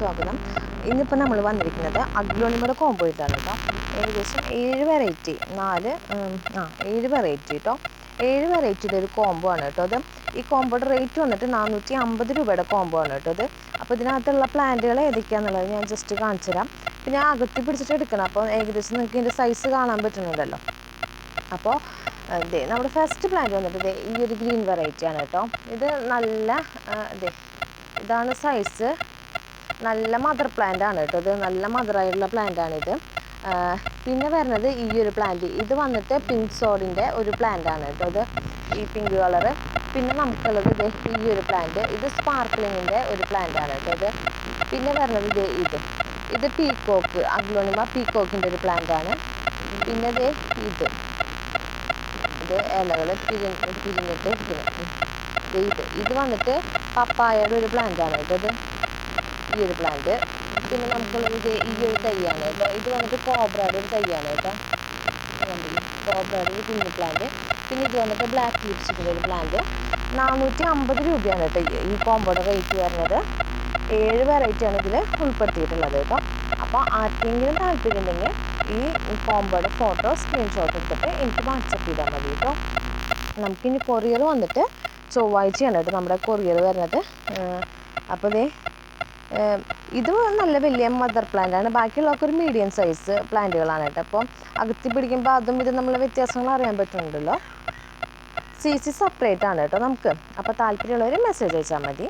സ്വാഗതം. ഇന്നിപ്പോൾ നമ്മൾ വന്നിരിക്കുന്നത് അഗ്ലോണിമയുടെ കോംബോ ആയിട്ടാണ് കേട്ടോ. ഏകദേശം 7 വെറൈറ്റി 7 വെറൈറ്റി കേട്ടോ. 7 വെറൈറ്റിയുടെ ഒരു കോംബോ ആണ് കേട്ടോ അത്. ഈ കോംബോയുടെ റേറ്റ് വന്നിട്ട് 450 രൂപയുടെ കോംബോ ആണ് കേട്ടോ അത്. അപ്പോൾ ഇതിനകത്തുള്ള പ്ലാന്റുകൾ ഏതൊക്കെയാണെന്നുള്ളത് ഞാൻ ജസ്റ്റ് കാണിച്ചു തരാം. പിന്നെ ഞാൻ അകത്തി പിടിച്ചിട്ട് എടുക്കണം, അപ്പോൾ ഏകദേശം നിങ്ങൾക്ക് ഇതിൻ്റെ സൈസ് കാണാൻ പറ്റുന്നുണ്ടല്ലോ. അപ്പോൾ നമ്മുടെ ഫസ്റ്റ് പ്ലാന്റ് വന്നിട്ട് ഈ ഒരു ഗ്രീൻ വെറൈറ്റി ആണ് കേട്ടോ. ഇത് നല്ല ഇതാണ് സൈസ്. നല്ല മദർ പ്ലാന്റ് ആണ് കേട്ടോ. ഇത് നല്ല മദറായിട്ടുള്ള പ്ലാന്റ് ആണിത്. പിന്നെ വരുന്നത് ഈ ഒരു പ്ലാന്റ്, ഇത് വന്നിട്ട് പിങ്ക് സോഡിൻ്റെ ഒരു പ്ലാന്റ് ആണ് കേട്ടോ. ഇത് ഈ പിങ്ക് കളറ്. പിന്നെ നമുക്കുള്ളത് ഈ ഒരു പ്ലാന്റ്, ഇത് സ്പാർക്ലിങ്ങിൻ്റെ ഒരു പ്ലാന്റ് ആണ് കേട്ടോ ഇത്. പിന്നെ വരുന്നത് ഇത് പീക്കോക്ക്, അഗ്ലോണിമ പീക്കോക്കിൻ്റെ ഒരു പ്ലാന്റ് ആണ്. പിന്നെ ഇത് ഇലകൾ പിരിഞ്ഞിട്ട് ഇത് വന്നിട്ട് പപ്പായയുടെ ഒരു പ്ലാന്റ് ആണ് കേട്ടോ ഇത്, ഈ ഒരു പ്ലാന്റ്. പിന്നെ നമുക്കുള്ളത് ഈ ഒരു തൈയാണ് കേട്ടോ. ഇത് വന്നിട്ട് കോബ്രയുടെ ഒരു തൈയാണ് കേട്ടോ. കോബ്രയുടെ ഒരു കുഞ്ഞു പ്ലാന്റ്. പിന്നെ ഇത് വന്നിട്ട് ബ്ലാക്ക് ലിപ്സ്റ്റിക്കിൻ്റെ ഒരു പ്ലാന്റ്. 450 രൂപയാണ് കേട്ടോ ഈ കോംബോയുടെ റേറ്റ് വരുന്നത്. 7 വെറൈറ്റിയാണ് ഇതിൽ ഉൾപ്പെടുത്തിയിട്ടുള്ളത് കേട്ടോ. അപ്പോൾ ആർക്കെങ്കിലും താല്പര്യമുണ്ടെങ്കിൽ ഈ കോംബോയുടെ ഫോട്ടോ സ്ക്രീൻഷോട്ട് എടുത്തിട്ട് എനിക്ക് വാട്സപ്പ് ചെയ്താൽ മതി കേട്ടോ. നമുക്കിനി കൊറിയർ വന്നിട്ട് ചൊവ്വാഴ്ചയാണ് കേട്ടോ നമ്മുടെ കൊറിയർ വരുന്നത്. അപ്പോൾ ഇത് നല്ല വലിയ മദർ പ്ലാന്റ് ആണ്. ബാക്കിയുള്ളതൊക്കെ ഒരു മീഡിയം സൈസ് പ്ലാന്റുകളാണ് കേട്ടോ. അപ്പോൾ അകത്തി പിടിക്കുമ്പോൾ അതും ഇതും നമ്മൾ വ്യത്യാസങ്ങൾ അറിയാൻ പറ്റുന്നുണ്ടല്ലോ. CC സെപ്പറേറ്റ് ആണ് കേട്ടോ നമുക്ക്. അപ്പോൾ താല്പര്യമുള്ളവർ മെസ്സേജ് അയച്ചാൽ മതി.